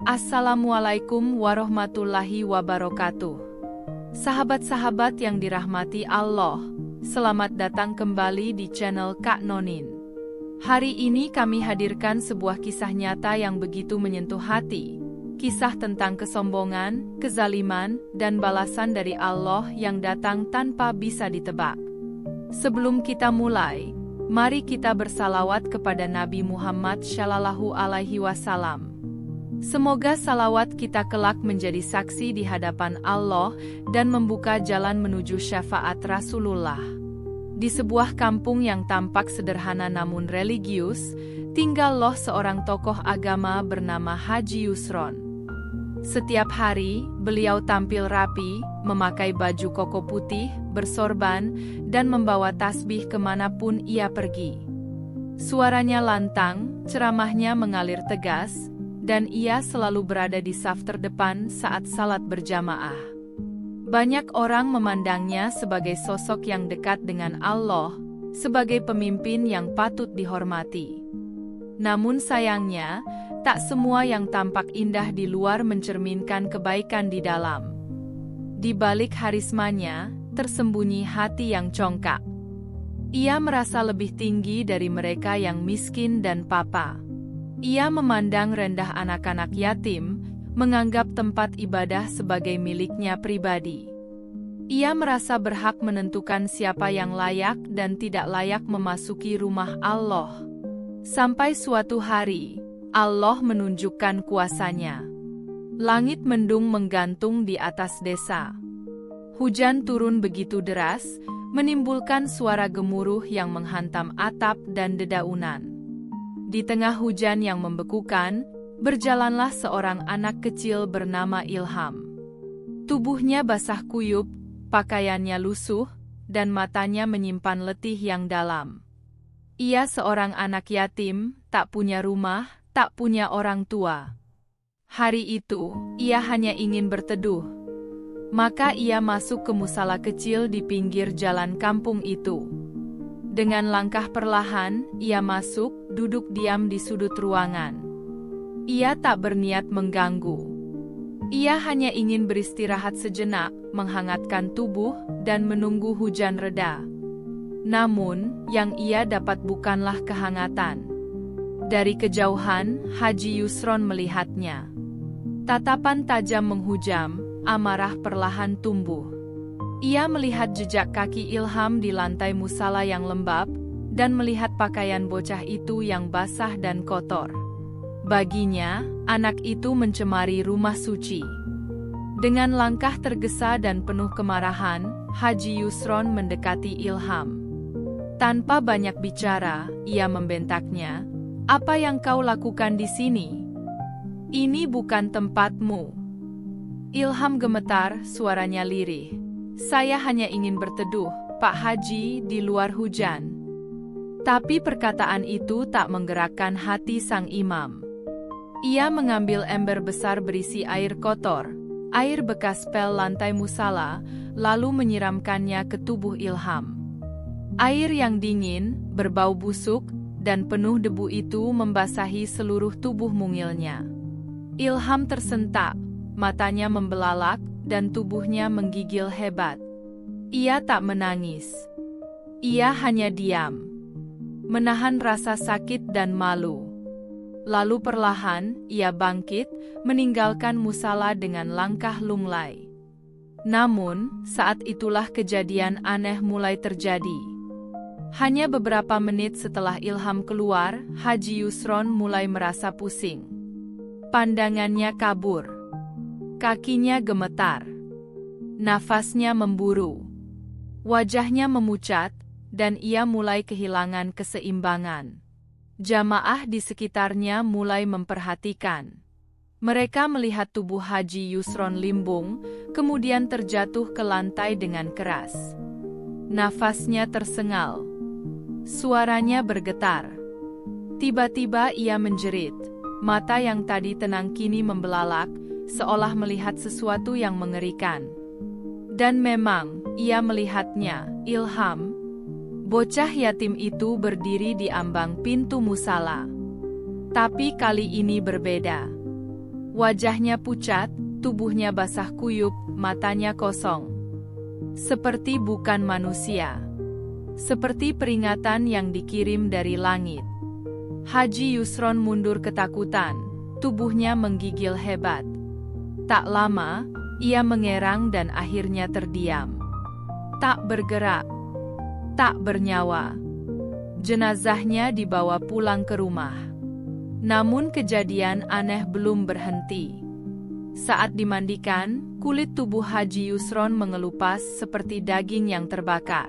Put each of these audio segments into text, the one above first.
Assalamualaikum warahmatullahi wabarakatuh. Sahabat-sahabat yang dirahmati Allah, selamat datang kembali di channel Kak Nonin. Hari ini kami hadirkan sebuah kisah nyata yang begitu menyentuh hati. Kisah tentang kesombongan, kezaliman, dan balasan dari Allah yang datang tanpa bisa ditebak. Sebelum kita mulai, mari kita bersalawat kepada Nabi Muhammad SAW. Semoga salawat kita kelak menjadi saksi di hadapan Allah dan membuka jalan menuju syafaat Rasulullah. Di sebuah kampung yang tampak sederhana namun religius, tinggallah seorang tokoh agama bernama Haji Yusron. Setiap hari, beliau tampil rapi, memakai baju koko putih, bersorban, dan membawa tasbih kemanapun ia pergi. Suaranya lantang, ceramahnya mengalir tegas, dan ia selalu berada di saf terdepan saat salat berjamaah. Banyak orang memandangnya sebagai sosok yang dekat dengan Allah, sebagai pemimpin yang patut dihormati. Namun sayangnya, tak semua yang tampak indah di luar mencerminkan kebaikan di dalam. Di balik harismanya, tersembunyi hati yang congkak. Ia merasa lebih tinggi dari mereka yang miskin dan papa. Ia memandang rendah anak-anak yatim, menganggap tempat ibadah sebagai miliknya pribadi. Ia merasa berhak menentukan siapa yang layak dan tidak layak memasuki rumah Allah. Sampai suatu hari, Allah menunjukkan kuasanya. Langit mendung menggantung di atas desa. Hujan turun begitu deras, menimbulkan suara gemuruh yang menghantam atap dan dedaunan. Di tengah hujan yang membekukan, berjalanlah seorang anak kecil bernama Ilham. Tubuhnya basah kuyup, pakaiannya lusuh, dan matanya menyimpan letih yang dalam. Ia seorang anak yatim, tak punya rumah, tak punya orang tua. Hari itu, ia hanya ingin berteduh. Maka ia masuk ke musala kecil di pinggir jalan kampung itu. Dengan langkah perlahan, ia masuk, duduk diam di sudut ruangan. Ia tak berniat mengganggu. Ia hanya ingin beristirahat sejenak, menghangatkan tubuh, dan menunggu hujan reda. Namun, yang ia dapat bukanlah kehangatan. Dari kejauhan, Haji Yusron melihatnya. Tatapan tajam menghujam, amarah perlahan tumbuh. Ia melihat jejak kaki Ilham di lantai musala yang lembab, dan melihat pakaian bocah itu yang basah dan kotor. Baginya, anak itu mencemari rumah suci. Dengan langkah tergesa dan penuh kemarahan, Haji Yusron mendekati Ilham. Tanpa banyak bicara, ia membentaknya, "Apa yang kau lakukan di sini? Ini bukan tempatmu." Ilham gemetar, suaranya lirih. "Saya hanya ingin berteduh, Pak Haji, di luar hujan." Tapi perkataan itu tak menggerakkan hati sang imam. Ia mengambil ember besar berisi air kotor, air bekas pel lantai musala, lalu menyiramkannya ke tubuh Ilham. Air yang dingin, berbau busuk, dan penuh debu itu membasahi seluruh tubuh mungilnya. Ilham tersentak, matanya membelalak, dan tubuhnya menggigil hebat. Ia tak menangis. Ia hanya diam, menahan rasa sakit dan malu. Lalu perlahan, ia bangkit, meninggalkan musala dengan langkah lunglai. Namun, saat itulah kejadian aneh mulai terjadi. Hanya beberapa menit setelah Ilham keluar, Haji Yusron mulai merasa pusing. Pandangannya kabur. Kakinya gemetar. Nafasnya memburu. Wajahnya memucat, dan ia mulai kehilangan keseimbangan. Jamaah di sekitarnya mulai memperhatikan. Mereka melihat tubuh Haji Yusron limbung, kemudian terjatuh ke lantai dengan keras. Nafasnya tersengal. Suaranya bergetar. Tiba-tiba ia menjerit. Mata yang tadi tenang kini membelalak, seolah melihat sesuatu yang mengerikan. Dan memang, ia melihatnya, Ilham. Bocah yatim itu berdiri di ambang pintu musala. Tapi kali ini berbeda. Wajahnya pucat, tubuhnya basah kuyup, matanya kosong. Seperti bukan manusia. Seperti peringatan yang dikirim dari langit. Haji Yusron mundur ketakutan, tubuhnya menggigil hebat. Tak lama, ia mengerang dan akhirnya terdiam. Tak bergerak. Tak bernyawa. Jenazahnya dibawa pulang ke rumah. Namun kejadian aneh belum berhenti. Saat dimandikan, kulit tubuh Haji Yusron mengelupas seperti daging yang terbakar.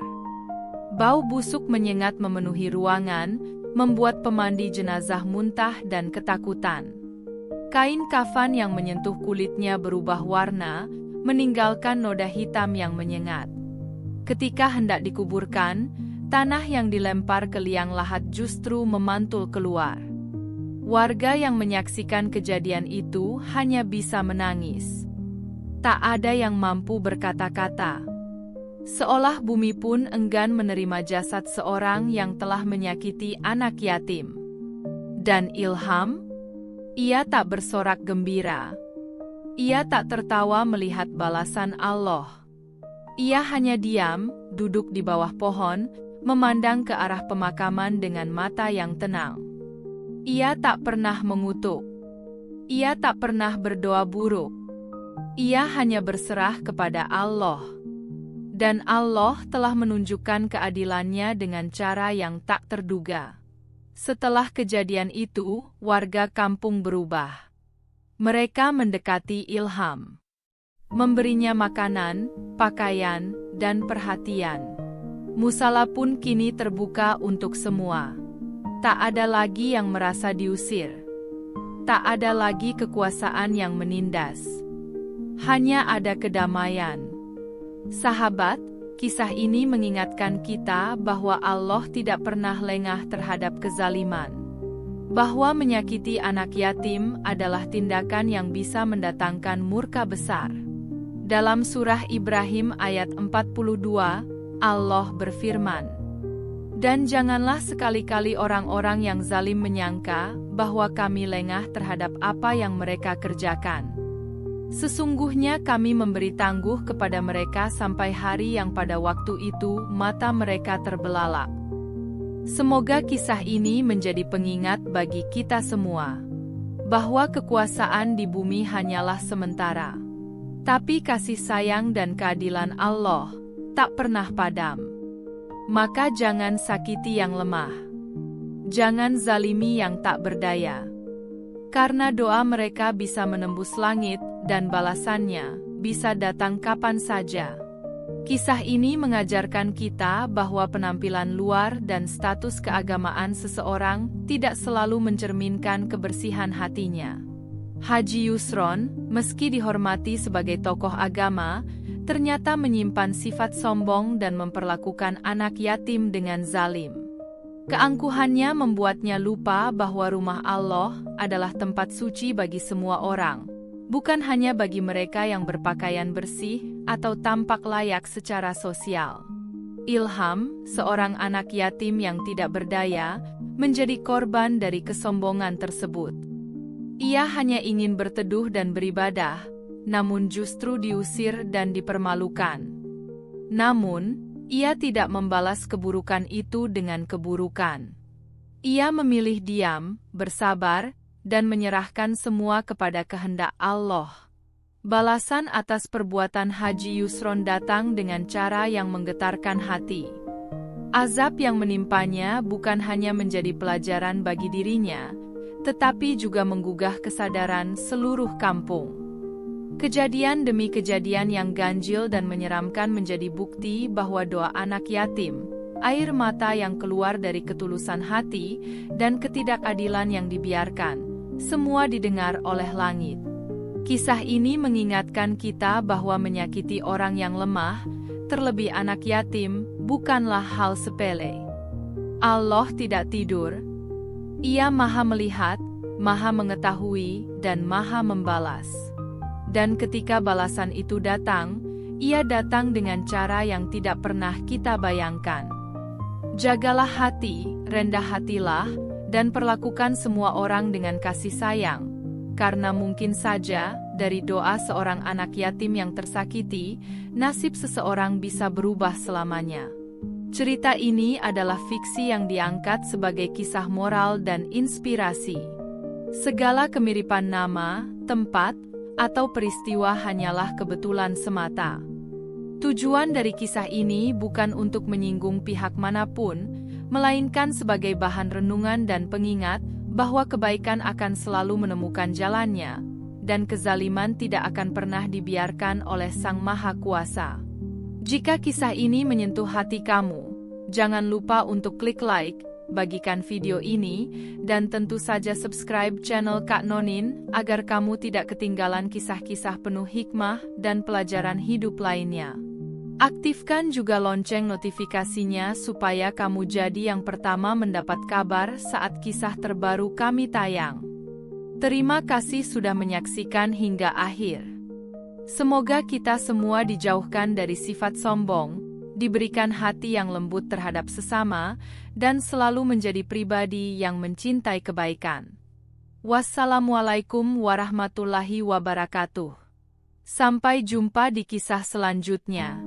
Bau busuk menyengat memenuhi ruangan, membuat pemandi jenazah muntah dan ketakutan. Kain kafan yang menyentuh kulitnya berubah warna, meninggalkan noda hitam yang menyengat. Ketika hendak dikuburkan, tanah yang dilempar ke liang lahat justru memantul keluar. Warga yang menyaksikan kejadian itu hanya bisa menangis. Tak ada yang mampu berkata-kata. Seolah bumi pun enggan menerima jasad seorang yang telah menyakiti anak yatim. Dan Ilham? Ia tak bersorak gembira. Ia tak tertawa melihat balasan Allah. Ia hanya diam, duduk di bawah pohon, memandang ke arah pemakaman dengan mata yang tenang. Ia tak pernah mengutuk. Ia tak pernah berdoa buruk. Ia hanya berserah kepada Allah. Dan Allah telah menunjukkan keadilannya dengan cara yang tak terduga. Setelah kejadian itu, warga kampung berubah. Mereka mendekati Ilham. Memberinya makanan, pakaian, dan perhatian. Musala pun kini terbuka untuk semua. Tak ada lagi yang merasa diusir. Tak ada lagi kekuasaan yang menindas. Hanya ada kedamaian. Sahabat, kisah ini mengingatkan kita bahwa Allah tidak pernah lengah terhadap kezaliman. Bahwa menyakiti anak yatim adalah tindakan yang bisa mendatangkan murka besar. Dalam surah Ibrahim ayat 42, Allah berfirman, "Dan janganlah sekali-kali orang-orang yang zalim menyangka bahwa kami lengah terhadap apa yang mereka kerjakan. Sesungguhnya kami memberi tangguh kepada mereka sampai hari yang pada waktu itu mata mereka terbelalak." Semoga kisah ini menjadi pengingat bagi kita semua, bahwa kekuasaan di bumi hanyalah sementara. Tapi kasih sayang dan keadilan Allah tak pernah padam. Maka jangan sakiti yang lemah. Jangan zalimi yang tak berdaya. Karena doa mereka bisa menembus langit, dan balasannya bisa datang kapan saja. Kisah ini mengajarkan kita bahwa penampilan luar dan status keagamaan seseorang tidak selalu mencerminkan kebersihan hatinya. Haji Yusron, meski dihormati sebagai tokoh agama, ternyata menyimpan sifat sombong dan memperlakukan anak yatim dengan zalim. Keangkuhannya membuatnya lupa bahwa rumah Allah adalah tempat suci bagi semua orang, bukan hanya bagi mereka yang berpakaian bersih atau tampak layak secara sosial. Ilham, seorang anak yatim yang tidak berdaya, menjadi korban dari kesombongan tersebut. Ia hanya ingin berteduh dan beribadah, namun justru diusir dan dipermalukan. Namun, ia tidak membalas keburukan itu dengan keburukan. Ia memilih diam, bersabar, dan menyerahkan semua kepada kehendak Allah. Balasan atas perbuatan Haji Yusron datang dengan cara yang menggetarkan hati. Azab yang menimpanya bukan hanya menjadi pelajaran bagi dirinya, tetapi juga menggugah kesadaran seluruh kampung. Kejadian demi kejadian yang ganjil dan menyeramkan menjadi bukti bahwa doa anak yatim, air mata yang keluar dari ketulusan hati, dan ketidakadilan yang dibiarkan, semua didengar oleh langit. Kisah ini mengingatkan kita bahwa menyakiti orang yang lemah, terlebih anak yatim, bukanlah hal sepele. Allah tidak tidur. Ia Maha melihat, Maha mengetahui, dan Maha membalas. Dan ketika balasan itu datang, ia datang dengan cara yang tidak pernah kita bayangkan. Jagalah hati, rendah hatilah, dan perlakukan semua orang dengan kasih sayang. karena mungkin saja, dari doa seorang anak yatim yang tersakiti, nasib seseorang bisa berubah selamanya. Cerita ini adalah fiksi yang diangkat sebagai kisah moral dan inspirasi. Segala kemiripan nama, tempat, atau peristiwa hanyalah kebetulan semata. Tujuan dari kisah ini bukan untuk menyinggung pihak manapun, melainkan sebagai bahan renungan dan pengingat bahwa kebaikan akan selalu menemukan jalannya, dan kezaliman tidak akan pernah dibiarkan oleh Sang Maha Kuasa. Jika kisah ini menyentuh hati kamu, jangan lupa untuk klik like, bagikan video ini, dan tentu saja subscribe channel Kak Nonin agar kamu tidak ketinggalan kisah-kisah penuh hikmah dan pelajaran hidup lainnya. Aktifkan juga lonceng notifikasinya supaya kamu jadi yang pertama mendapat kabar saat kisah terbaru kami tayang. Terima kasih sudah menyaksikan hingga akhir. Semoga kita semua dijauhkan dari sifat sombong, diberikan hati yang lembut terhadap sesama, dan selalu menjadi pribadi yang mencintai kebaikan. Wassalamualaikum warahmatullahi wabarakatuh. Sampai jumpa di kisah selanjutnya.